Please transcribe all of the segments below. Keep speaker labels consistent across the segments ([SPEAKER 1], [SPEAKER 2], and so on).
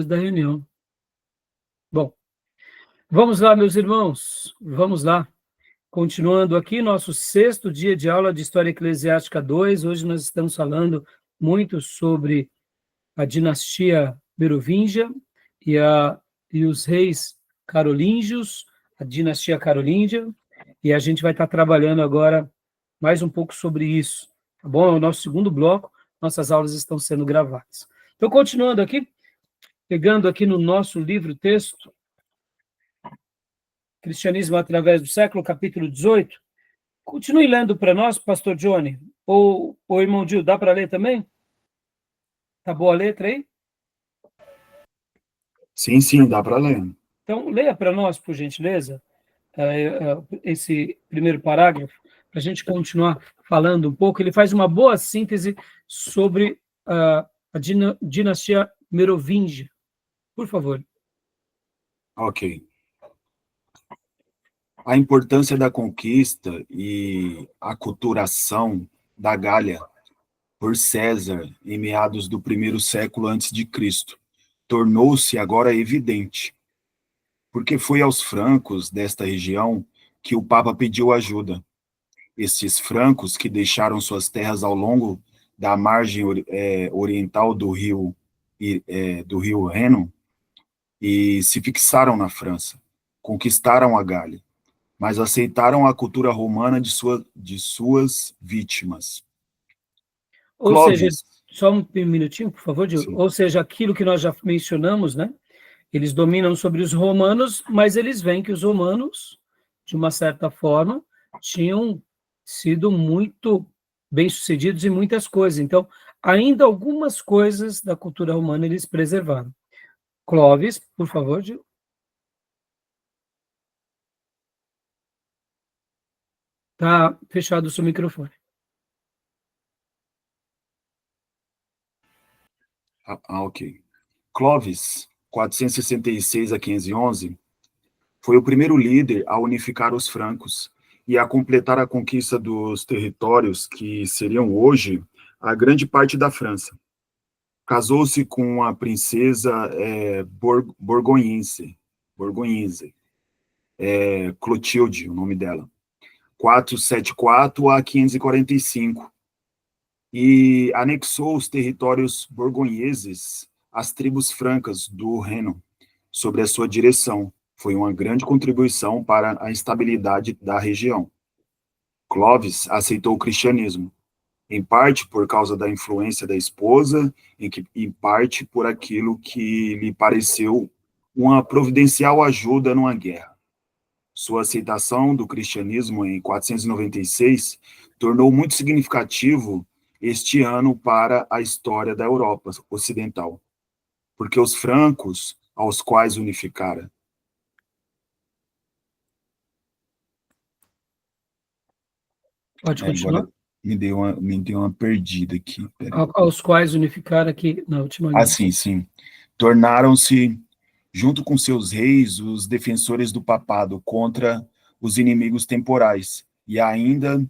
[SPEAKER 1] da reunião. Bom, vamos lá, meus irmãos, vamos lá. Continuando aqui, nosso 6º dia de aula de História Eclesiástica 2. Hoje nós estamos falando muito sobre a dinastia merovingia e os reis carolíngios, a dinastia carolíngia, e a gente vai estar trabalhando agora mais um pouco sobre isso, tá bom? É o nosso 2º bloco, nossas aulas estão sendo gravadas. Então, continuando aqui, pegando aqui no nosso livro-texto, Cristianismo através do século, capítulo 18. Continue lendo para nós, pastor Johnny. Ou irmão Gil, dá para ler também? Tá boa a letra aí?
[SPEAKER 2] Sim, dá para ler.
[SPEAKER 1] Então, leia para nós, por gentileza, esse primeiro parágrafo, para a gente continuar falando um pouco. Ele faz uma boa síntese sobre a dinastia merovingia. Por favor.
[SPEAKER 2] Ok. A importância da conquista e aculturação da Gália por César em meados do 1º século antes de Cristo tornou-se agora evidente, porque foi aos francos desta região que o Papa pediu ajuda. Estes francos que deixaram suas terras ao longo da margem oriental do rio Reno e se fixaram na França, conquistaram a Gália, mas aceitaram a cultura romana de suas vítimas.
[SPEAKER 1] Ou seja,
[SPEAKER 2] Clovis,
[SPEAKER 1] só um minutinho, por favor, Gil.
[SPEAKER 2] sim,
[SPEAKER 1] Ou seja, aquilo que nós já mencionamos, né? Eles dominam sobre os romanos, mas eles veem que os romanos, de uma certa forma, tinham sido muito bem-sucedidos em muitas coisas. Então, ainda algumas coisas da cultura romana eles preservaram. Clovis, por favor, Gil. Está fechado o seu microfone.
[SPEAKER 2] ok. Clovis, 466 a 511, foi o primeiro líder a unificar os francos e a completar a conquista dos territórios que seriam hoje a grande parte da França. Casou-se com a princesa Borgonhense, Clotilde, o nome dela, 474 a 545, e anexou os territórios borgonheses às tribos francas do Reno, sob a sua direção. Foi uma grande contribuição para a estabilidade da região. Clovis aceitou o cristianismo, em parte por causa da influência da esposa, em parte por aquilo que lhe pareceu uma providencial ajuda numa guerra. Sua aceitação do cristianismo em 496 tornou muito significativo este ano para a história da Europa Ocidental, porque os francos, aos quais unificara.
[SPEAKER 1] Pode continuar.
[SPEAKER 2] Agora me deu uma perdida aqui.
[SPEAKER 1] Aos quais unificaram aqui na última linha.
[SPEAKER 2] Sim. Tornaram-se, junto com seus reis, os defensores do papado contra os inimigos temporais, e ainda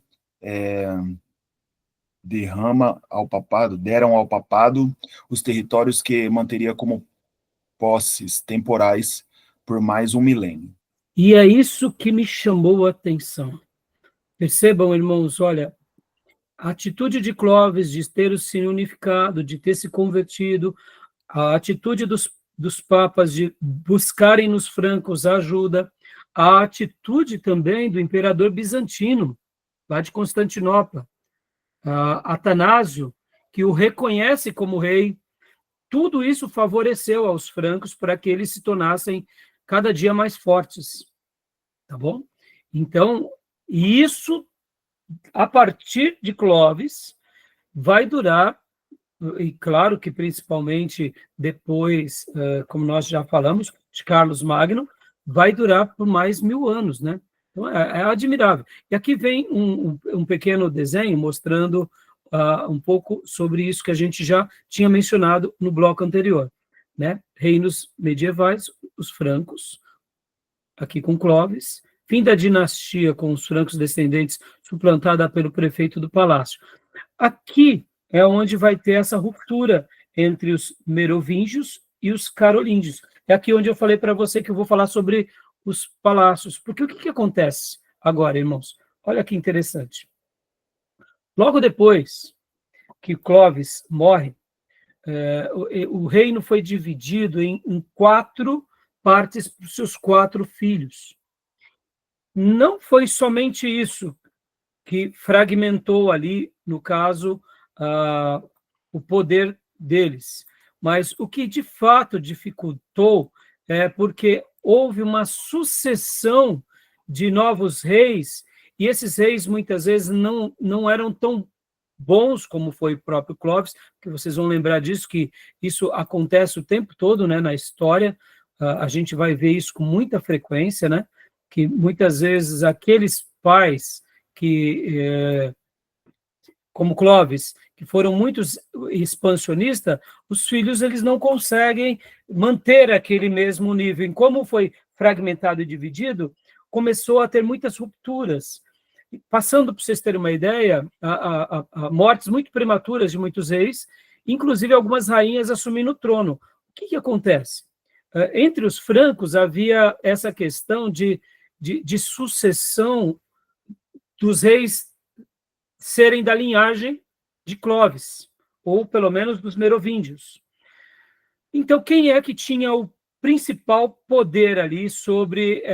[SPEAKER 2] deram ao papado os territórios que manteria como posses temporais por mais um milênio.
[SPEAKER 1] E é isso que me chamou a atenção. Percebam, irmãos, olha, a atitude de Clovis de ter se unificado, de ter se convertido, a atitude dos papas de buscarem nos francos ajuda, a atitude também do imperador bizantino, lá de Constantinopla, Atanásio, que o reconhece como rei. Tudo isso favoreceu aos francos para que eles se tornassem cada dia mais fortes, tá bom? Então, isso, a partir de Clovis, vai durar, e claro que principalmente depois, como nós já falamos, de Carlos Magno, vai durar por mais 1000 anos, né? Então, é admirável. E aqui vem um pequeno desenho mostrando um pouco sobre isso que a gente já tinha mencionado no bloco anterior, né? Reinos medievais, os francos, aqui com Clovis, fim da dinastia com os francos descendentes, suplantada pelo prefeito do palácio. Aqui é onde vai ter essa ruptura entre os merovingios e os carolíngios. É aqui onde eu falei para você que eu vou falar sobre os palácios. Porque o que acontece agora, irmãos? Olha que interessante. Logo depois que Clovis morre, o reino foi dividido em 4 partes para os seus 4 filhos. Não foi somente isso que fragmentou ali, no caso, o poder deles, mas o que de fato dificultou é porque houve uma sucessão de novos reis, e esses reis muitas vezes não eram tão bons como foi o próprio Clovis, que vocês vão lembrar disso, que isso acontece o tempo todo, né, na história. A gente vai ver isso com muita frequência, né, que muitas vezes aqueles pais que, como Clovis, que foram muito expansionistas, os filhos eles não conseguem manter aquele mesmo nível. E como foi fragmentado e dividido, começou a ter muitas rupturas. Passando para vocês terem uma ideia, a mortes muito prematuras de muitos reis, inclusive algumas rainhas assumindo o trono. O que acontece? Entre os francos havia essa questão de sucessão dos reis serem da linhagem de Clovis, ou pelo menos dos merovíngios. Então, quem é que tinha o principal poder ali sobre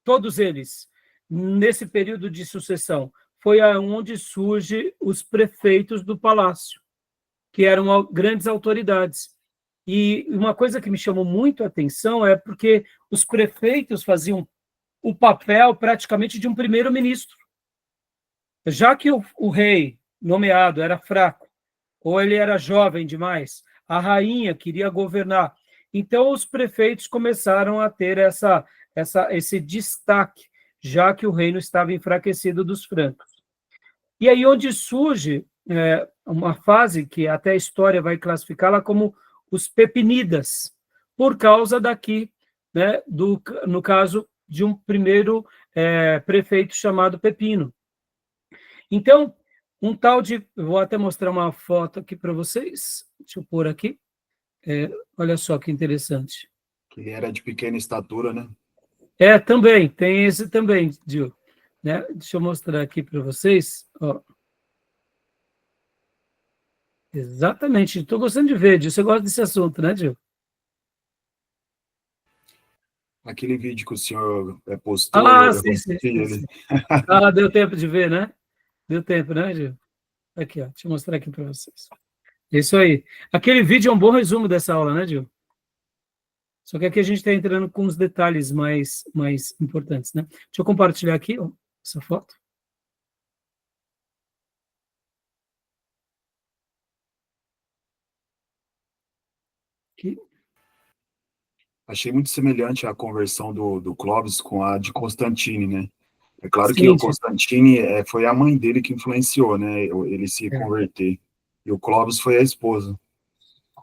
[SPEAKER 1] todos eles, nesse período de sucessão? Foi onde surgem os prefeitos do palácio, que eram grandes autoridades. E uma coisa que me chamou muito a atenção é porque os prefeitos faziam o papel praticamente de um primeiro-ministro. Já que o rei nomeado era fraco, ou ele era jovem demais, a rainha queria governar. Então, os prefeitos começaram a ter esse destaque, já que o reino estava enfraquecido dos francos. E aí onde surge uma fase que até a história vai classificá-la como os Pepinidas, por causa daqui, né, no caso de um primeiro prefeito chamado Pepino. Então, um tal de... Vou até mostrar uma foto aqui para vocês. Deixa eu pôr aqui. Olha só que interessante.
[SPEAKER 2] Que era de pequena estatura, né?
[SPEAKER 1] Também, tem esse também, Gil. Né? Deixa eu mostrar aqui para vocês. Ó. Exatamente. Estou gostando de ver, Gil. Você gosta desse assunto, né, Gil?
[SPEAKER 2] Aquele vídeo que o senhor postou,
[SPEAKER 1] sim.
[SPEAKER 2] ele.
[SPEAKER 1] Deu tempo de ver, né? Deu tempo, né, Gil? Aqui, ó. Deixa eu mostrar aqui para vocês. Isso aí. Aquele vídeo é um bom resumo dessa aula, né, Gil? Só que aqui a gente está entrando com os detalhes mais importantes, né? Deixa eu compartilhar aqui, ó, essa foto. Aqui.
[SPEAKER 2] Achei muito semelhante a conversão do Clovis com a de Constantine, né? É claro que
[SPEAKER 1] Sim,
[SPEAKER 2] o Constantine foi a mãe dele que influenciou, né? Ele se converter. E o Clovis foi a esposa.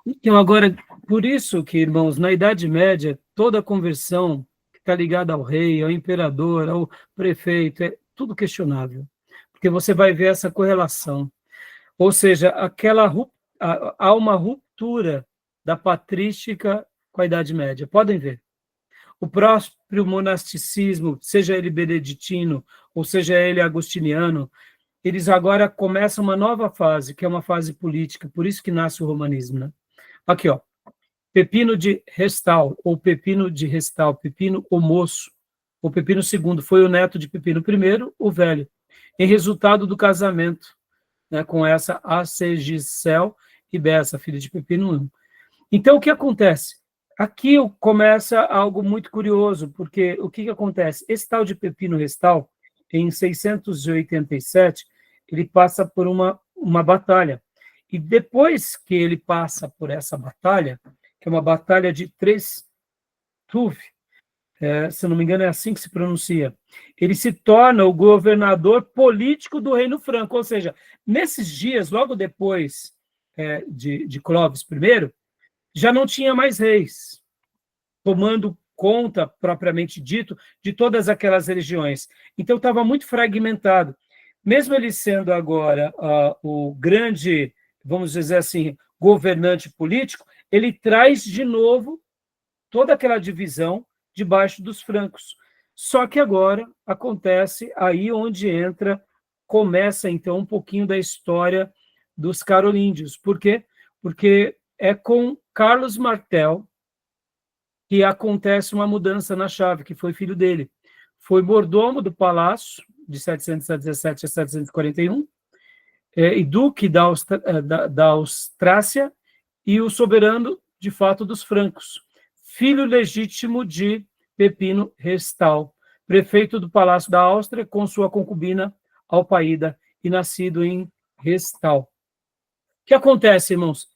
[SPEAKER 1] Então, agora, por isso que, irmãos, na Idade Média, toda conversão que está ligada ao rei, ao imperador, ao prefeito, é tudo questionável. Porque você vai ver essa correlação. Ou seja, há uma ruptura da patrística com a Idade Média. Podem ver. O próprio monasticismo, seja ele beneditino ou seja ele agostiniano, eles agora começam uma nova fase, que é uma fase política, por isso que nasce o romanismo, né? Aqui, ó, Pepino de Restal, ou Pepino de Restal, Pepino o Moço, ou Pepino II, foi o neto de Pepino I, o Velho, em resultado do casamento, né, com essa Acegicel e Bessa, filha de Pepino I. Então, o que acontece? Aqui começa algo muito curioso, porque o que acontece? Esse tal de Pepino Restal, em 687, ele passa por uma batalha. E depois que ele passa por essa batalha, que é uma batalha de Trestouf, se não me engano é assim que se pronuncia, ele se torna o governador político do Reino Franco. Ou seja, nesses dias, logo depois de Clovis I, já não tinha mais reis tomando conta, propriamente dito, de todas aquelas religiões. Então, estava muito fragmentado. Mesmo ele sendo agora o grande, vamos dizer assim, governante político, ele traz de novo toda aquela divisão debaixo dos francos. Só que agora acontece aí onde começa então um pouquinho da história dos carolíngios. Por quê? Porque é com Carlos Martel que acontece uma mudança na chave, que foi filho dele. Foi mordomo do palácio, de 717 a 741, e duque da Austrácia, e o soberano, de fato, dos francos. Filho legítimo de Pepino Restal, prefeito do Palácio da Áustria, com sua concubina Alpaída, e nascido em Restal. O que acontece, irmãos?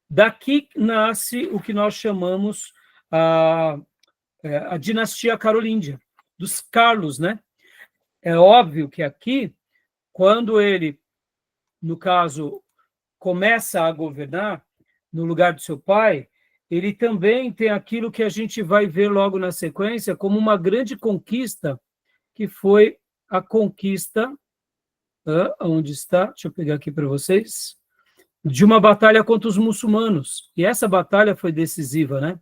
[SPEAKER 1] Daqui nasce o que nós chamamos a dinastia carolíngia, dos Carlos, né? É óbvio que aqui, quando ele, no caso, começa a governar no lugar do seu pai, ele também tem aquilo que a gente vai ver logo na sequência como uma grande conquista, que foi a conquista, onde está? Deixa eu pegar aqui para vocês, de uma batalha contra os muçulmanos. E essa batalha foi decisiva, né?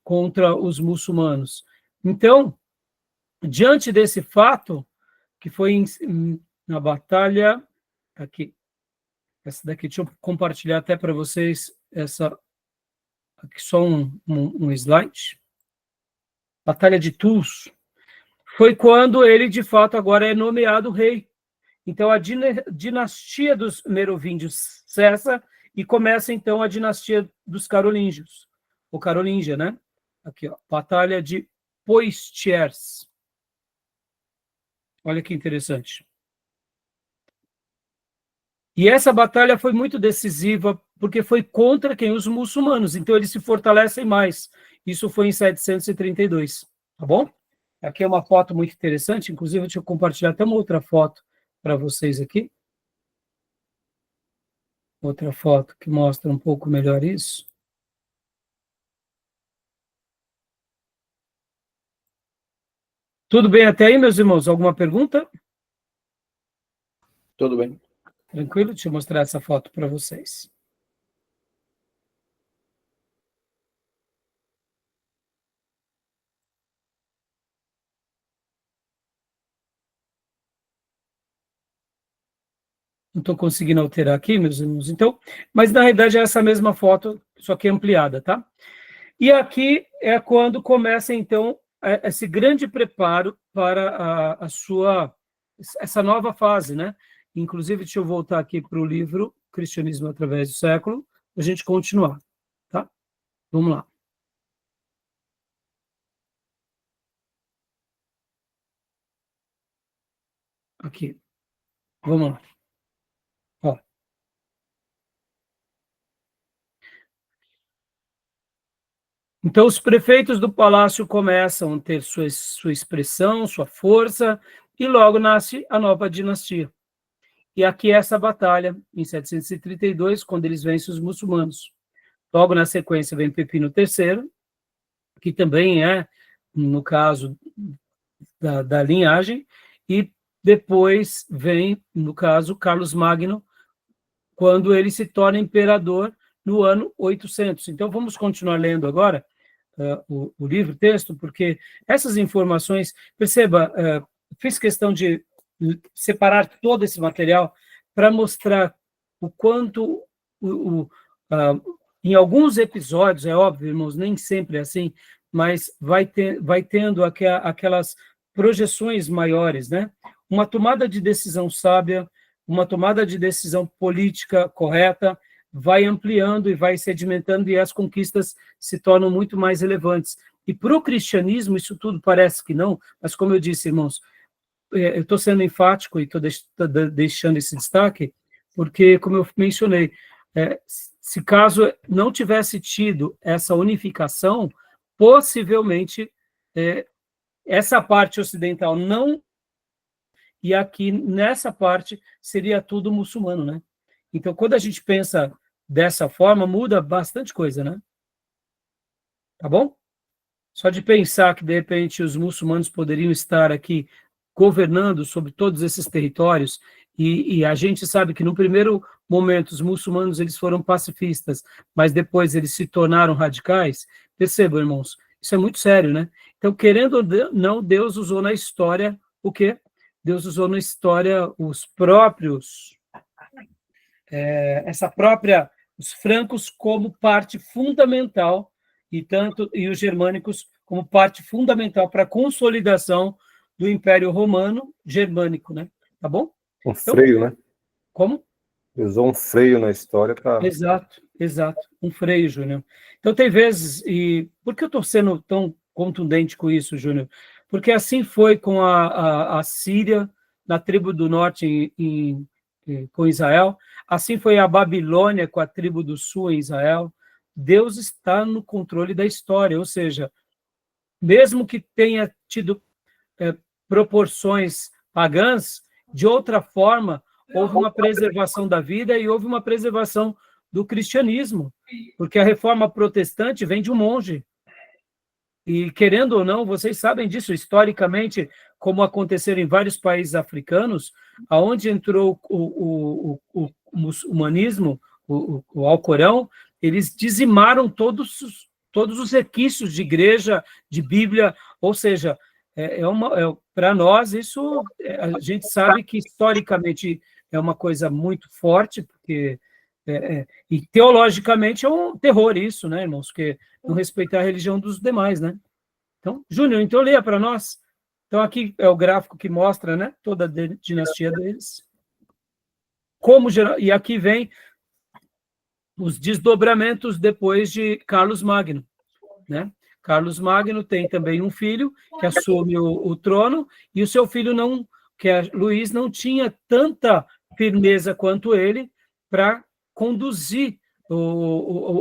[SPEAKER 1] Contra os muçulmanos. Então, diante desse fato, que foi na batalha, aqui, essa daqui, deixa eu compartilhar até para vocês, aqui só um slide. Batalha de Tours. Foi quando ele, de fato, agora é nomeado rei. Então, a dinastia dos merovíngios cessa e começa, então, a dinastia dos carolíngios. O carolíngia, né? Aqui, ó, Batalha de Poitiers. Olha que interessante. E essa batalha foi muito decisiva, porque foi contra quem? Os muçulmanos. Então, eles se fortalecem mais. Isso foi em 732, tá bom? Aqui é uma foto muito interessante, inclusive, deixa eu compartilhar até uma outra foto para vocês aqui. Outra foto que mostra um pouco melhor isso. Tudo bem até aí, meus irmãos? Alguma pergunta?
[SPEAKER 3] Tudo bem.
[SPEAKER 1] Tranquilo? Deixa eu mostrar essa foto para vocês. Não estou conseguindo alterar aqui, meus irmãos. Então, mas na realidade é essa mesma foto, só que ampliada, tá? E aqui é quando começa, então, esse grande preparo para essa nova fase, né? Inclusive, deixa eu voltar aqui para o livro Cristianismo através do século, para a gente continuar, tá? Vamos lá. Aqui. Vamos lá. Ó. Então, os prefeitos do palácio começam a ter sua expressão, sua força, e logo nasce a nova dinastia. E aqui é essa batalha, em 732, quando eles vencem os muçulmanos. Logo na sequência vem Pepino III, que também é, no caso da linhagem, e depois vem, no caso, Carlos Magno, quando ele se torna imperador no ano 800. Então, vamos continuar lendo agora o livro, o texto, porque essas informações, perceba, fiz questão de separar todo esse material para mostrar o quanto, em alguns episódios, é óbvio, irmãos, nem sempre é assim, mas vai tendo aquelas projeções maiores, né? Uma tomada de decisão sábia, uma tomada de decisão política correta, vai ampliando e vai sedimentando, e as conquistas se tornam muito mais relevantes. E para o cristianismo, isso tudo parece que não, mas como eu disse, irmãos, eu estou sendo enfático e estou deixando esse destaque, porque, como eu mencionei, se caso não tivesse tido essa unificação, possivelmente essa parte ocidental não, e aqui nessa parte seria tudo muçulmano, né? Então, quando a gente pensa dessa forma, muda bastante coisa, né? Tá bom? Só de pensar que, de repente, os muçulmanos poderiam estar aqui governando sobre todos esses territórios, e a gente sabe que no primeiro momento os muçulmanos eles foram pacifistas, mas depois eles se tornaram radicais, percebam, irmãos, isso é muito sério, né? Então, querendo ou não, Deus usou na história o quê? Deus usou na história os próprios, os francos como parte fundamental e os germânicos como parte fundamental para a consolidação do Império Romano Germânico, né? Tá bom?
[SPEAKER 3] Um freio, né?
[SPEAKER 1] Como?
[SPEAKER 3] Usou um freio na história para...
[SPEAKER 1] Exato. Um freio, Júnior. Então, tem vezes, e por que eu estou sendo tão contundente com isso, Júnior? Porque assim foi com a Síria, na tribo do norte com Israel, assim foi a Babilônia com a tribo do sul em Israel. Deus está no controle da história, ou seja, mesmo que tenha tido proporções pagãs, de outra forma, houve uma preservação da vida e houve uma preservação do cristianismo, porque a reforma protestante vem de um monge. E, querendo ou não, vocês sabem disso, historicamente, como aconteceu em vários países africanos, aonde entrou o muçulmanismo, o Alcorão, eles dizimaram todos os requisitos de igreja, de Bíblia, ou seja, para nós, isso, a gente sabe que historicamente é uma coisa muito forte, porque, e teologicamente é um terror isso, né, irmãos? Porque não respeitar a religião dos demais, né? Então, Júnior, então leia para nós. Então, aqui é o gráfico que mostra, né, toda a dinastia deles. E aqui vem os desdobramentos depois de Carlos Magno, né? Carlos Magno tem também um filho que assume o trono, e o seu filho Luís não tinha tanta firmeza quanto ele para conduzir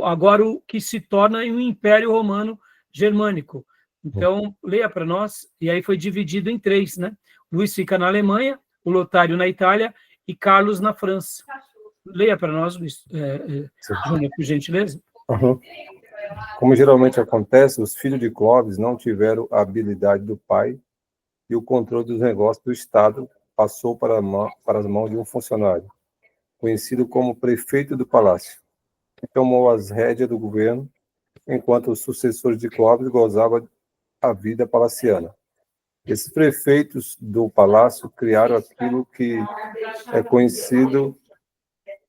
[SPEAKER 1] agora o que se torna um Império Romano Germânico. Então, leia para nós, e aí foi dividido em 3, né? Luís fica na Alemanha, o Lotário na Itália e Carlos na França. Leia para nós, Luís, Júnior, por gentileza.
[SPEAKER 3] Uhum. Como geralmente acontece, os filhos de Clovis não tiveram a habilidade do pai e o controle dos negócios do Estado passou para as mãos de um funcionário, conhecido como prefeito do palácio, que tomou as rédeas do governo, enquanto os sucessores de Clovis gozavam a vida palaciana. Esses prefeitos do palácio criaram aquilo que é conhecido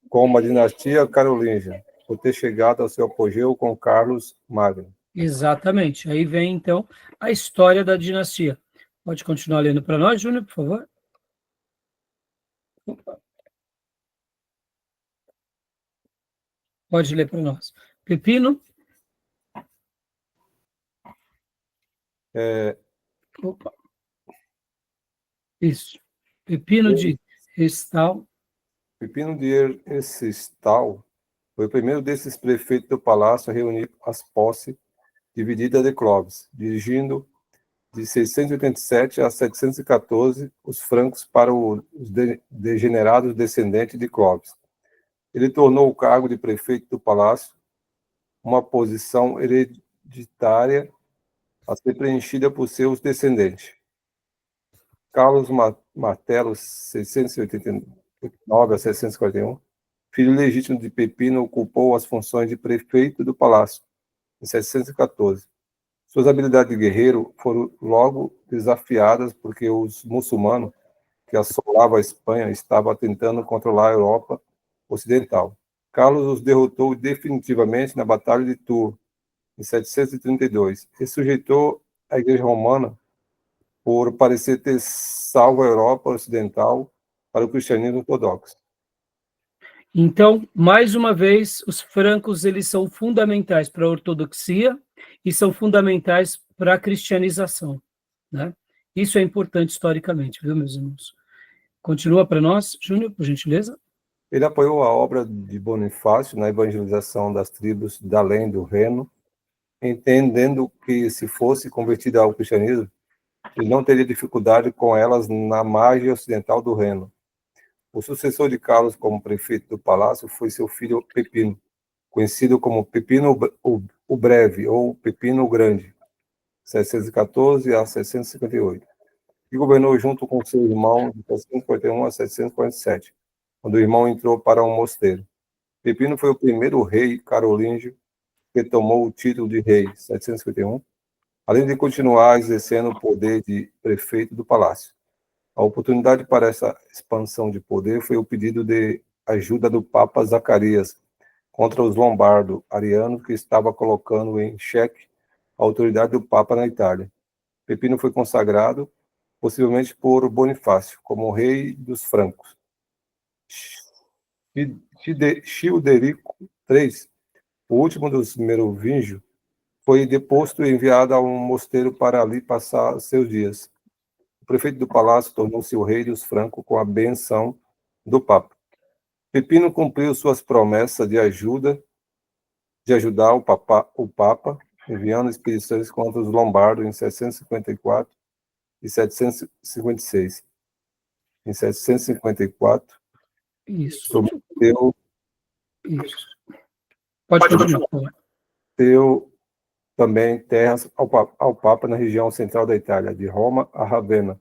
[SPEAKER 3] como a dinastia carolíngia, por ter chegado ao seu apogeu com Carlos Magno.
[SPEAKER 1] Exatamente. Aí vem, então, a história da dinastia. Pode continuar lendo para nós, Júnior, por favor? Pode ler para nós. Pepino. Opa. Isso. Pepino de Herstal.
[SPEAKER 3] Pepino de Herstal foi o primeiro desses prefeitos do palácio a reunir as posses divididas de Clovis, dirigindo de 687 a 714 os francos para os degenerados descendentes de Clovis. Ele tornou o cargo de prefeito do palácio uma posição hereditária a ser preenchida por seus descendentes. Carlos Martelo, 689 a 641, filho legítimo de Pepino, ocupou as funções de prefeito do palácio, em 714. Suas habilidades de guerreiro foram logo desafiadas porque os muçulmanos que assolavam a Espanha estavam tentando controlar a Europa Ocidental. Carlos os derrotou definitivamente na Batalha de Tours, em 732, e sujeitou a Igreja Romana por parecer ter salvo a Europa Ocidental para o cristianismo ortodoxo.
[SPEAKER 1] Então, mais uma vez, os francos eles são fundamentais para a ortodoxia e são fundamentais para a cristianização, né? Isso é importante historicamente, viu, meus irmãos? Continua para nós, Júnior, por gentileza.
[SPEAKER 3] Ele apoiou a obra de Bonifácio na evangelização das tribos da além do Reno, entendendo que, se fosse convertido ao cristianismo, ele não teria dificuldade com elas na margem ocidental do Reno. O sucessor de Carlos como prefeito do palácio foi seu filho Pepino, conhecido como Pepino o Breve ou Pepino o Grande, 714 a 758, e governou junto com seu irmão de 741 a 747. quando o irmão entrou para um mosteiro. Pepino foi o primeiro rei carolíngio que tomou o título de rei, 751, além de continuar exercendo o poder de prefeito do palácio. A oportunidade para essa expansão de poder foi o pedido de ajuda do Papa Zacarias contra os lombardo-arianos, que estava colocando em xeque a autoridade do Papa na Itália. Pepino foi consagrado, possivelmente por Bonifácio, como rei dos francos. Childerico III, o último dos merovingios, foi deposto e enviado a um mosteiro para ali passar seus dias. O prefeito do palácio tornou-se o rei dos francos com a benção do Papa. Pepino cumpriu suas promessas de ajudar o Papa, enviando expedições contra os lombardos em 754 e 756. Em 754,
[SPEAKER 1] Isso.
[SPEAKER 3] prometeu
[SPEAKER 1] Isso. Pode continuar.
[SPEAKER 3] deu também terras ao Papa na região central da Itália, de Roma a Ravenna.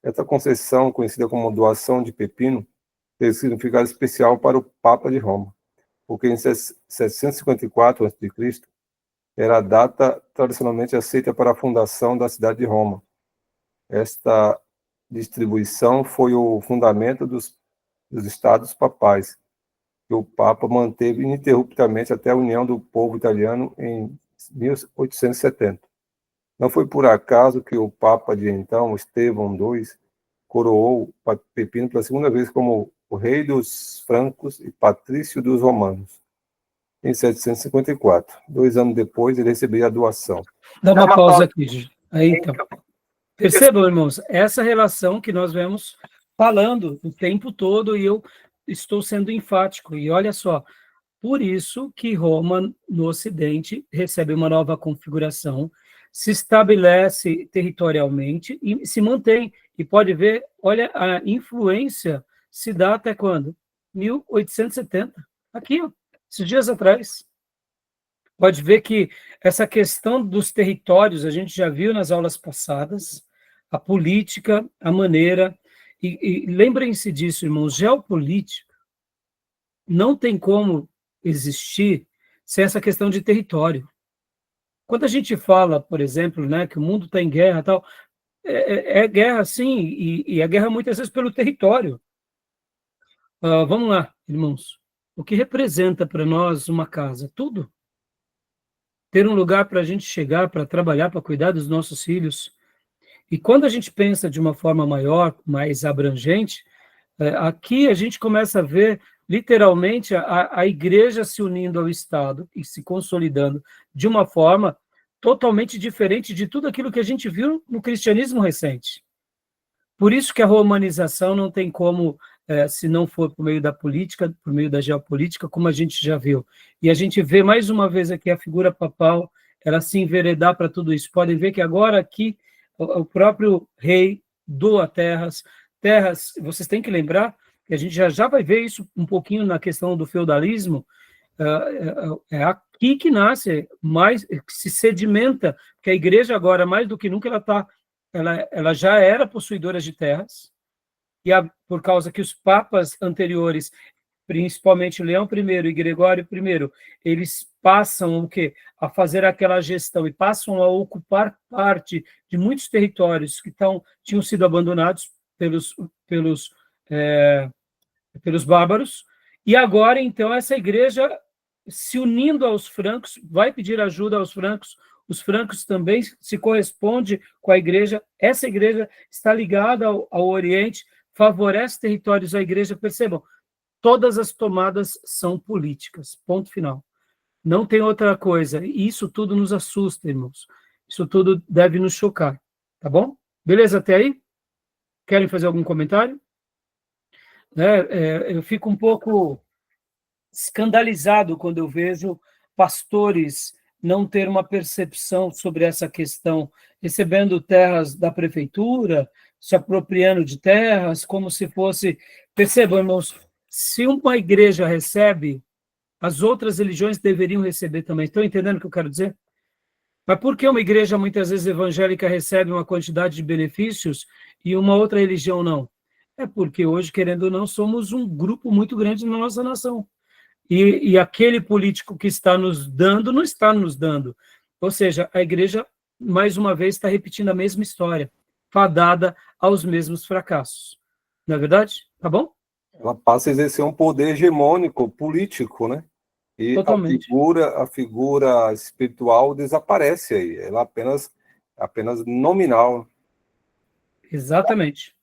[SPEAKER 3] Essa concessão, conhecida como doação de Pepino, teve significado especial para o Papa de Roma, porque em 754 a.C. era a data tradicionalmente aceita para a fundação da cidade de Roma. Esta distribuição foi o fundamento dos estados papais, que o Papa manteve ininterruptamente até a união do povo italiano em 1870. Não foi por acaso que o Papa de então, Estevão II, coroou Pepino pela segunda vez como o rei dos francos e patrício dos romanos, em 754. 2 anos depois, ele recebeu a doação.
[SPEAKER 1] Dá uma pausa aqui, gente. Aí, então. Percebam, irmãos, essa relação que nós vemos falando o tempo todo, e eu estou sendo enfático. E olha só, por isso que Roma, no Ocidente, recebe uma nova configuração, se estabelece territorialmente e se mantém. E pode ver, olha, a influência se dá até quando? 1870. Aqui, ó, esses dias atrás. Pode ver que essa questão dos territórios, a gente já viu nas aulas passadas, a política, a maneira, e lembrem-se disso, irmãos, geopolítica não tem como existir sem essa questão de território. Quando a gente fala, por exemplo, né, que o mundo está em guerra, tal, é guerra sim, e é guerra muitas vezes pelo território. Vamos lá, irmãos. O que representa para nós uma casa? Tudo. Ter um lugar para a gente chegar, para trabalhar, para cuidar dos nossos filhos. E quando a gente pensa de uma forma maior, mais abrangente, aqui a gente começa a ver literalmente a igreja se unindo ao Estado e se consolidando de uma forma totalmente diferente de tudo aquilo que a gente viu no cristianismo recente. Por isso que a romanização não tem como, se não for por meio da política, por meio da geopolítica, como a gente já viu. E a gente vê mais uma vez aqui a figura papal, ela se enveredar para tudo isso. Podem ver que agora aqui o próprio rei doa terras, vocês têm que lembrar que a gente já vai ver isso um pouquinho na questão do feudalismo, é aqui que nasce, mais, que se sedimenta, que a igreja agora, mais do que nunca, ela já era possuidora de terras, e por causa que os papas anteriores, principalmente Leão I e Gregório I, eles passam o quê? A fazer aquela gestão e passam a ocupar parte de muitos territórios que tinham sido abandonados pelos bárbaros, e agora, então, essa igreja, se unindo aos francos, vai pedir ajuda aos francos, os francos também se correspondem com a igreja, essa igreja está ligada ao Oriente, favorece territórios à igreja, percebam, todas as tomadas são políticas, ponto final. Não tem outra coisa, e isso tudo nos assusta, irmãos, isso tudo deve nos chocar, tá bom? Beleza até aí? Querem fazer algum comentário? Eu fico um pouco escandalizado quando eu vejo pastores não ter uma percepção sobre essa questão, recebendo terras da prefeitura, se apropriando de terras, como se fosse... Percebam, irmãos, se uma igreja recebe, as outras religiões deveriam receber também. Estão entendendo o que eu quero dizer? Mas por que uma igreja, muitas vezes evangélica, recebe uma quantidade de benefícios e uma outra religião não? É porque hoje, querendo ou não, somos um grupo muito grande na nossa nação. E aquele político que está nos dando, não está nos dando. Ou seja, a igreja, mais uma vez, está repetindo a mesma história, fadada aos mesmos fracassos. Não é verdade? Tá bom?
[SPEAKER 3] Ela passa a exercer um poder hegemônico político, né? E
[SPEAKER 1] Totalmente.
[SPEAKER 3] a figura espiritual desaparece aí. Ela apenas nominal.
[SPEAKER 1] Exatamente.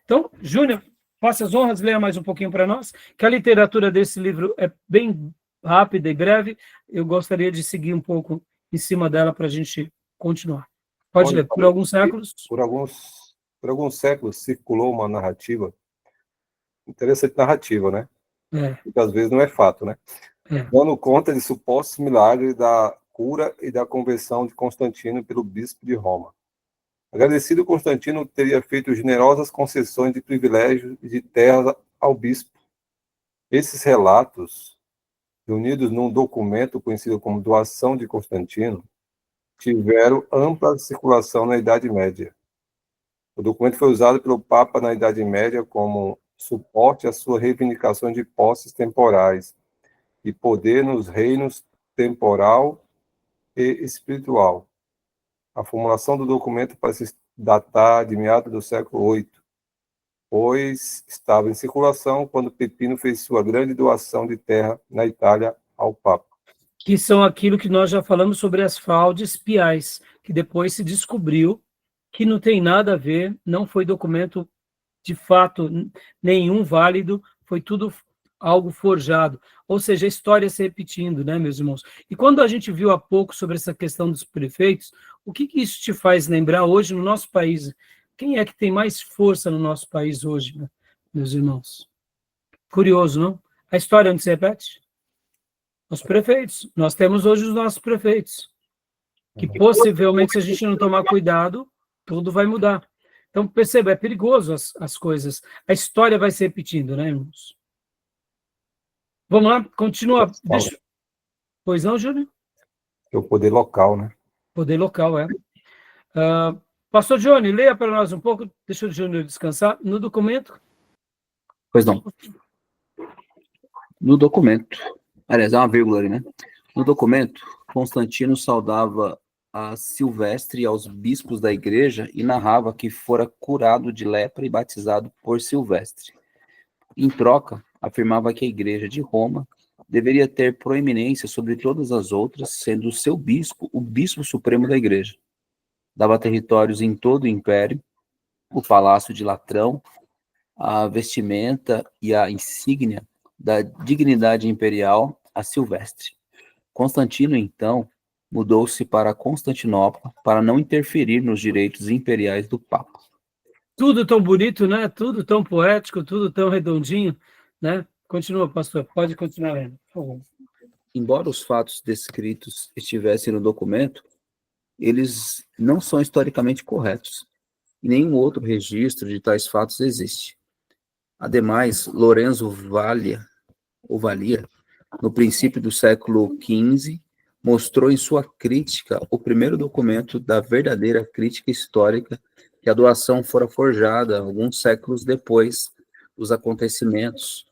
[SPEAKER 1] Então, Júnior, faça as honras, leia mais um pouquinho para nós, que a literatura desse livro é bem rápida e breve. Eu gostaria de seguir um pouco em cima dela para a gente continuar. Pode
[SPEAKER 3] Olha,
[SPEAKER 1] ler. Por alguns séculos.
[SPEAKER 3] por alguns séculos circulou uma narrativa, interessante narrativa, né? Muitas vezes não é fato, né? Dando conta de supostos milagres da cura e da conversão de Constantino pelo bispo de Roma. Agradecido, Constantino teria feito generosas concessões de privilégios e de terras ao bispo. Esses relatos, reunidos num documento conhecido como Doação de Constantino, tiveram ampla circulação na Idade Média. O documento foi usado pelo Papa na Idade Média como suporte à sua reivindicação de posses temporais e poder nos reinos temporal e espiritual. A formulação do documento parece datar de meados do século VIII, pois estava em circulação quando Pepino fez sua grande doação de terra na Itália ao Papa.
[SPEAKER 1] Que são aquilo que nós já falamos sobre as fraudes piais, que depois se descobriu que não tem nada a ver, não foi documento de fato nenhum válido, foi tudo algo forjado. Ou seja, a história se repetindo, né, meus irmãos? E quando a gente viu há pouco sobre essa questão dos prefeitos, o que isso te faz lembrar hoje no nosso país? Quem é que tem mais força no nosso país hoje, né, meus irmãos? Curioso, não? A história não se repete? Os prefeitos. Nós temos hoje os nossos prefeitos, que possivelmente, se a gente não tomar cuidado, tudo vai mudar. Então, perceba, é perigoso as coisas. A história vai se repetindo, né, irmãos? Vamos lá, continua. Pois não, Júlio?
[SPEAKER 3] É o poder local, né?
[SPEAKER 1] Poder local, é. Pastor Johnny, leia para nós um pouco, deixa o Júnior descansar, no documento.
[SPEAKER 4] Pois não. No documento, aliás, há uma vírgula ali, né? No documento, Constantino saudava a Silvestre e aos bispos da igreja e narrava que fora curado de lepra e batizado por Silvestre. Em troca, afirmava que a igreja de Roma deveria ter proeminência sobre todas as outras, sendo o seu bispo o bispo supremo da igreja. Dava territórios em todo o império, o palácio de Latrão, a vestimenta e a insígnia da dignidade imperial a Silvestre. Constantino, então, mudou-se para Constantinopla para não interferir nos direitos imperiais do Papa.
[SPEAKER 1] Tudo tão bonito, né? Tudo tão poético, tudo tão redondinho, né? Continua, pastor. Pode continuar lendo, por favor.
[SPEAKER 4] Embora os fatos descritos estivessem no documento, eles não são historicamente corretos. E nenhum outro registro de tais fatos existe. Ademais, Lorenzo Valia, no princípio do século XV, mostrou em sua crítica o primeiro documento da verdadeira crítica histórica que a doação fora forjada alguns séculos depois dos acontecimentos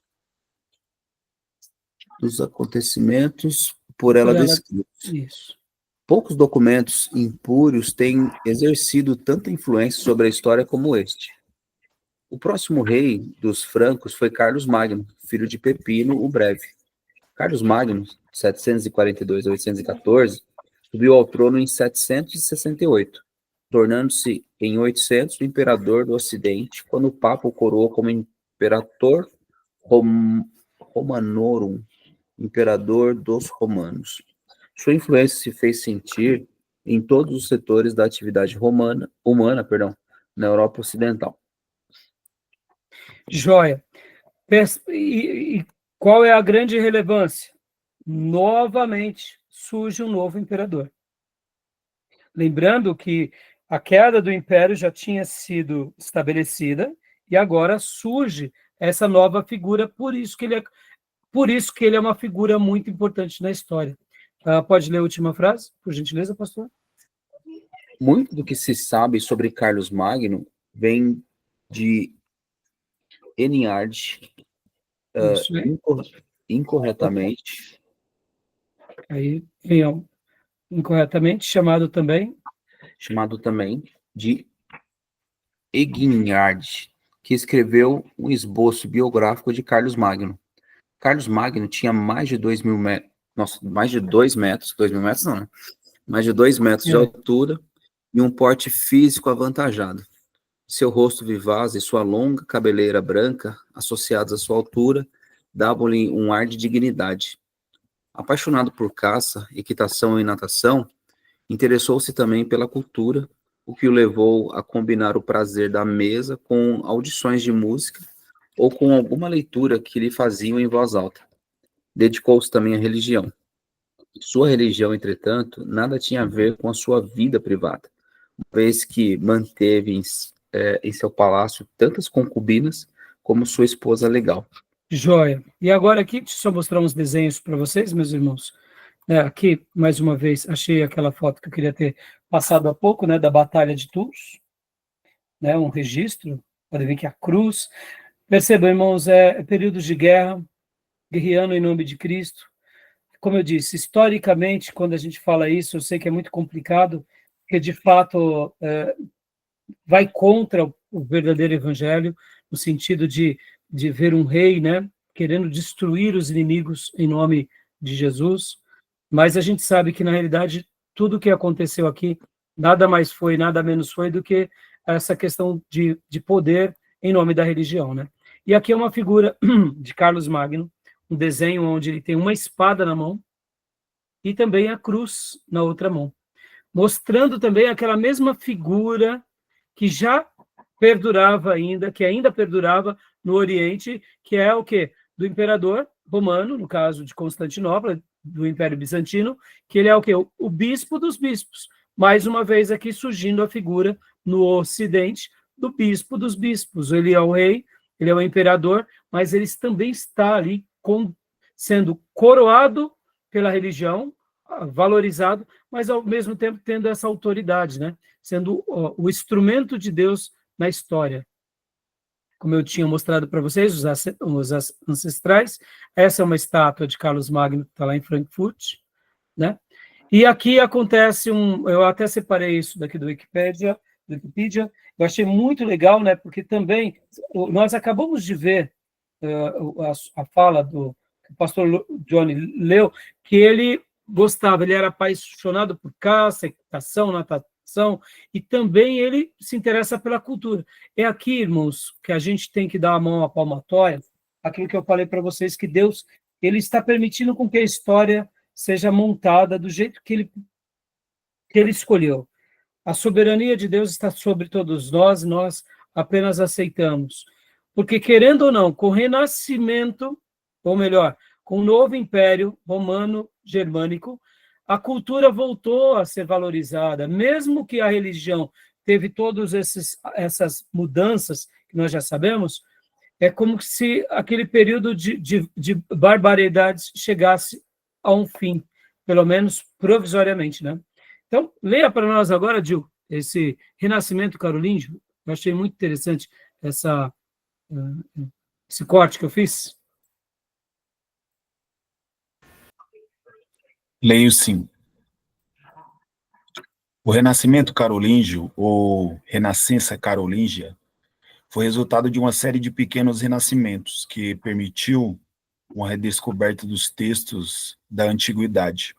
[SPEAKER 4] por ela descritos.
[SPEAKER 1] Isso.
[SPEAKER 4] Poucos documentos impúrios têm exercido tanta influência sobre a história como este. O próximo rei dos francos foi Carlos Magno, filho de Pepino o Breve. Carlos Magno, 742 a 814, subiu ao trono em 768, tornando-se em 800 o imperador do Ocidente, quando o Papa o coroou como Imperator Romanorum, imperador dos romanos. Sua influência se fez sentir em todos os setores da atividade humana, na Europa Ocidental.
[SPEAKER 1] Joia. E qual é a grande relevância? Novamente surge um novo imperador. Lembrando que a queda do império já tinha sido estabelecida e agora surge essa nova figura, por isso que ele é uma figura muito importante na história. Pode ler a última frase, por gentileza, pastor?
[SPEAKER 4] Muito do que se sabe sobre Carlos Magno vem de Enyard,
[SPEAKER 1] Isso aí.
[SPEAKER 4] incorretamente,
[SPEAKER 1] Aí, incorretamente chamado também.
[SPEAKER 4] chamado também de Eginhard, que escreveu um esboço biográfico de Carlos Magno. Carlos Magno tinha mais de 2.000 metros, nossa, mais de 2 metros, 2.000 metros não, né? Mais de 2 metros de altura e um porte físico avantajado. Seu rosto vivaz e sua longa cabeleira branca, associados à sua altura, davam-lhe um ar de dignidade. Apaixonado por caça, equitação e natação, interessou-se também pela cultura, o que o levou a combinar o prazer da mesa com audições de música ou com alguma leitura que lhe faziam em voz alta. Dedicou-se também à religião. Sua religião, entretanto, nada tinha a ver com a sua vida privada, uma vez que manteve em seu palácio tantas concubinas como sua esposa legal.
[SPEAKER 1] Joia. E agora aqui, deixa eu só mostrar uns desenhos para vocês, meus irmãos. Aqui, mais uma vez, achei aquela foto que eu queria ter passado há pouco, né, da Batalha de Tours, né, um registro, pode ver que a cruz. Percebam, irmãos, períodos de guerra, guerreando em nome de Cristo. Como eu disse, historicamente, quando a gente fala isso, eu sei que é muito complicado, porque de fato vai contra o verdadeiro evangelho, no sentido de ver um rei, né, querendo destruir os inimigos em nome de Jesus, mas a gente sabe que, na realidade, tudo o que aconteceu aqui, nada mais foi, nada menos foi do que essa questão de poder em nome da religião, né? E aqui é uma figura de Carlos Magno, um desenho onde ele tem uma espada na mão e também a cruz na outra mão, mostrando também aquela mesma figura que já perdurava ainda, que ainda perdurava no Oriente, que é o quê? Do imperador romano, no caso de Constantinopla, do Império Bizantino, que ele é o quê? O bispo dos bispos. Mais uma vez aqui surgindo a figura no Ocidente do bispo dos bispos. Ele é o rei, ele é o imperador, mas ele também está ali sendo coroado pela religião, valorizado, mas ao mesmo tempo tendo essa autoridade, né? Sendo o instrumento de Deus na história. Como eu tinha mostrado para vocês, os ancestrais, essa é uma estátua de Carlos Magno, que está lá em Frankfurt, né? E aqui acontece eu até separei isso daqui do Wikipedia, eu achei muito legal, né? Porque também nós acabamos de ver a fala do pastor Johnny leu, que ele gostava, ele era apaixonado por caça, equitação, natação, e também ele se interessa pela cultura. É aqui, irmãos, que a gente tem que dar a mão à palmatória, aquilo que eu falei para vocês, que Deus ele está permitindo com que a história seja montada do jeito que ele escolheu. A soberania de Deus está sobre todos nós, e nós apenas aceitamos. Porque, querendo ou não, com o renascimento, ou melhor, com o novo império romano-germânico, a cultura voltou a ser valorizada, mesmo que a religião teve todas essas mudanças, que nós já sabemos, é como se aquele período de barbaridades chegasse a um fim, pelo menos provisoriamente, né? Então, leia para nós agora, Gil, esse Renascimento Carolíngio. Eu achei muito interessante esse corte que eu fiz.
[SPEAKER 2] Leio sim. O Renascimento Carolíngio, ou Renascença Carolíngia, foi resultado de uma série de pequenos renascimentos que permitiu uma redescoberta dos textos da antiguidade,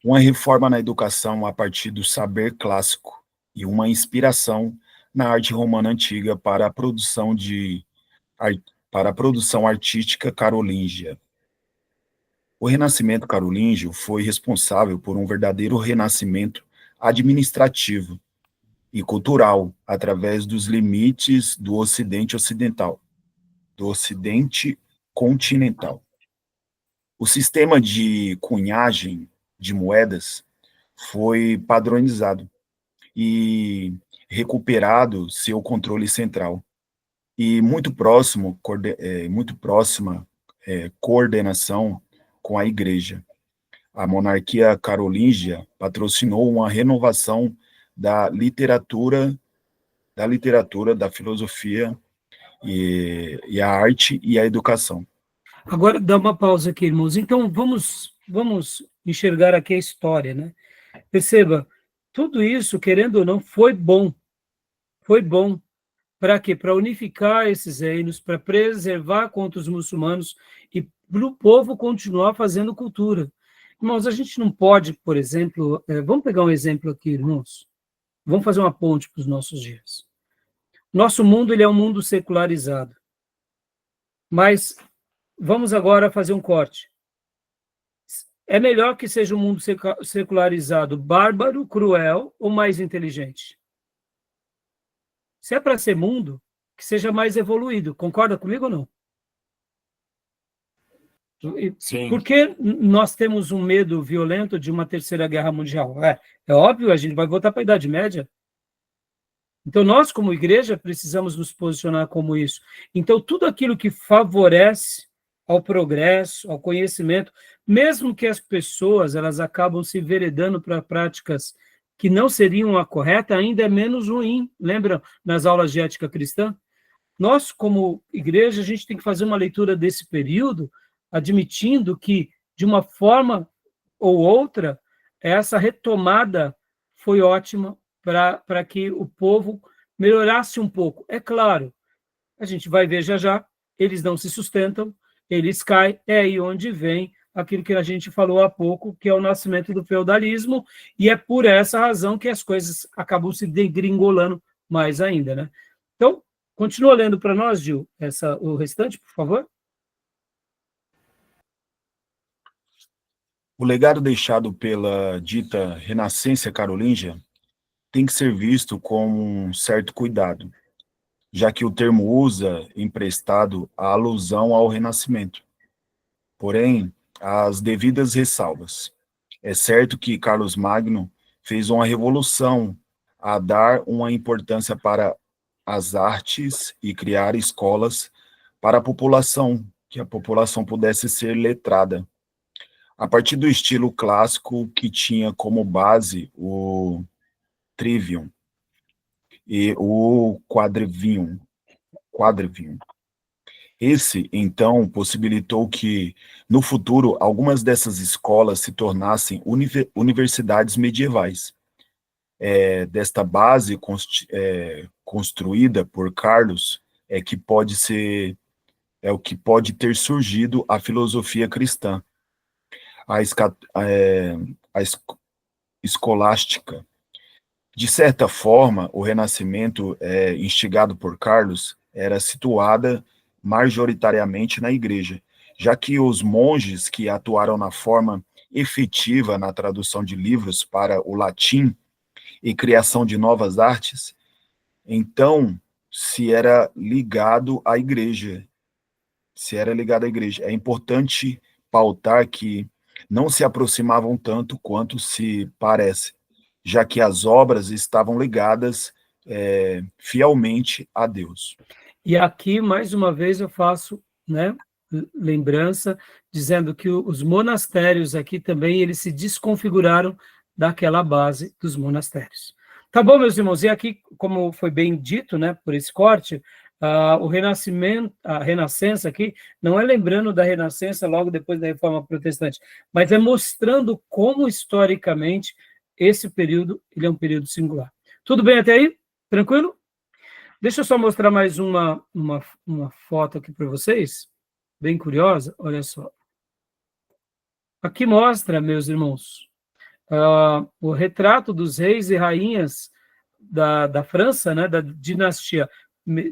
[SPEAKER 2] uma reforma na educação a partir do saber clássico e uma inspiração na arte romana antiga para a produção artística carolíngia. O Renascimento carolíngio foi responsável por um verdadeiro renascimento administrativo e cultural através dos limites do Ocidente continental. O sistema de cunhagem de moedas foi padronizado e recuperado seu controle central e muito próxima coordenação com a Igreja. A monarquia carolíngia patrocinou uma renovação da literatura, da filosofia e a arte e a educação.
[SPEAKER 1] Agora, dá uma pausa aqui, irmãos. Então, vamos enxergar aqui a história, né? Perceba, tudo isso, querendo ou não, foi bom. Foi bom. Para quê? Para unificar esses reinos, para preservar contra os muçulmanos e para o povo continuar fazendo cultura. Irmãos, a gente não pode, por exemplo, vamos pegar um exemplo aqui, irmãos. Vamos fazer uma ponte para os nossos dias. Nosso mundo, ele é um mundo secularizado. Mas vamos agora fazer um corte. É melhor que seja um mundo secularizado bárbaro, cruel ou mais inteligente? Se é para ser mundo, que seja mais evoluído. Concorda comigo ou não?
[SPEAKER 2] Sim.
[SPEAKER 1] Por que nós temos um medo violento de uma terceira guerra mundial? É óbvio, a gente vai voltar para a Idade Média. Então, nós, como igreja, precisamos nos posicionar como isso. Então, tudo aquilo que favorece ao progresso, ao conhecimento, mesmo que as pessoas elas acabam se enveredando para práticas que não seriam a correta, ainda é menos ruim. Lembra nas aulas de ética cristã? Nós, como igreja, a gente tem que fazer uma leitura desse período, admitindo que, de uma forma ou outra, essa retomada foi ótima para que o povo melhorasse um pouco. É claro, a gente vai ver já, eles não se sustentam, eles caem, é aí onde vem aquilo que a gente falou há pouco, que é o nascimento do feudalismo, e é por essa razão que as coisas acabam se degringolando mais ainda, né? Então, continua lendo para nós, Gil, o restante, por favor.
[SPEAKER 2] O legado deixado pela dita Renascença carolíngia tem que ser visto com um certo cuidado, já que o termo usa emprestado a alusão ao Renascimento. Porém, as devidas ressalvas. É certo que Carlos Magno fez uma revolução a dar uma importância para as artes e criar escolas para a população, que a população pudesse ser letrada. A partir do estilo clássico que tinha como base o trivium e o quadrivium. Esse, então, possibilitou que, no futuro, algumas dessas escolas se tornassem universidades medievais. Desta base construída por Carlos é o que pode ter surgido a filosofia cristã, a escolástica. De certa forma, o Renascimento, instigado por Carlos, era situada majoritariamente na igreja, já que os monges que atuaram na forma efetiva na tradução de livros para o latim e criação de novas artes, então se era ligado à igreja. É importante pautar que não se aproximavam tanto quanto se parece, já que as obras estavam ligadas fielmente a Deus.
[SPEAKER 1] E aqui, mais uma vez, eu faço, né, lembrança, dizendo que os monastérios aqui também, eles se desconfiguraram daquela base dos monastérios. Tá bom, meus irmãos? E aqui, como foi bem dito, né, por esse corte, o Renascimento, a Renascença aqui, não é lembrando da Renascença logo depois da Reforma Protestante, mas é mostrando como, historicamente, esse período ele é um período singular. Tudo bem até aí? Tranquilo? Deixa eu só mostrar mais uma foto aqui para vocês, bem curiosa, olha só. Aqui mostra, meus irmãos, o retrato dos reis e rainhas da França, né, da dinastia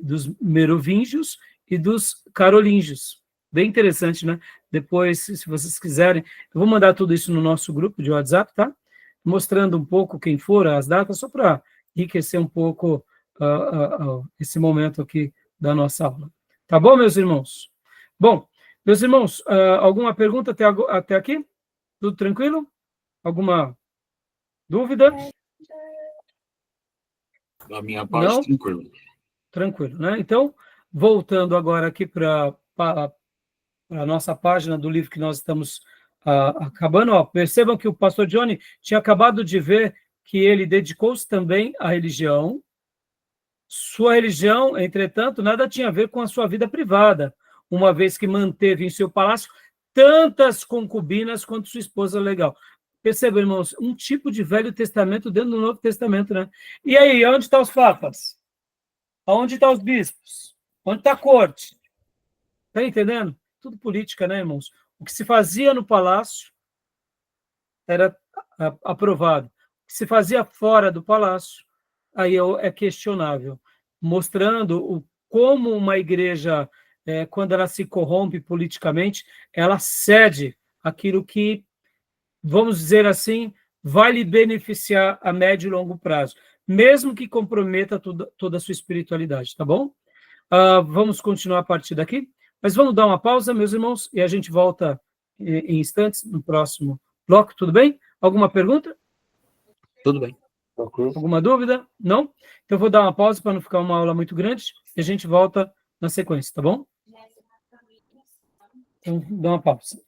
[SPEAKER 1] dos Merovingios e dos Carolíngios. Bem interessante, né? Depois, se vocês quiserem, eu vou mandar tudo isso no nosso grupo de WhatsApp, tá? Mostrando um pouco quem foram as datas, só para enriquecer um pouco esse momento aqui da nossa aula. Tá bom, meus irmãos? Bom, meus irmãos, alguma pergunta até aqui? Tudo tranquilo? Alguma dúvida?
[SPEAKER 2] Da minha parte,
[SPEAKER 1] não?
[SPEAKER 2] tranquilo.
[SPEAKER 1] Tranquilo, né? Então, voltando agora aqui para a nossa página do livro que nós estamos acabando, percebam que o pastor Johnny tinha acabado de ver que ele dedicou-se também à religião, Sua religião, entretanto, nada tinha a ver com a sua vida privada, uma vez que manteve em seu palácio tantas concubinas quanto sua esposa legal. Percebam, irmãos, um tipo de Velho Testamento dentro do Novo Testamento, né? E aí, onde estão os papas? Onde estão os bispos? Onde está a corte? Está entendendo? Tudo política, né, irmãos? O que se fazia no palácio era aprovado. O que se fazia fora do palácio, aí é questionável, mostrando como uma igreja, quando ela se corrompe politicamente, ela cede aquilo que, vamos dizer assim, vai lhe beneficiar a médio e longo prazo, mesmo que comprometa toda a sua espiritualidade, tá bom? Vamos continuar a partir daqui, mas vamos dar uma pausa, meus irmãos, e a gente volta em instantes no próximo bloco, tudo bem? Alguma pergunta?
[SPEAKER 4] Tudo bem.
[SPEAKER 1] Alguma dúvida? Não? Então eu vou dar uma pausa para não ficar uma aula muito grande e a gente volta na sequência, tá bom? Então, dá uma pausa.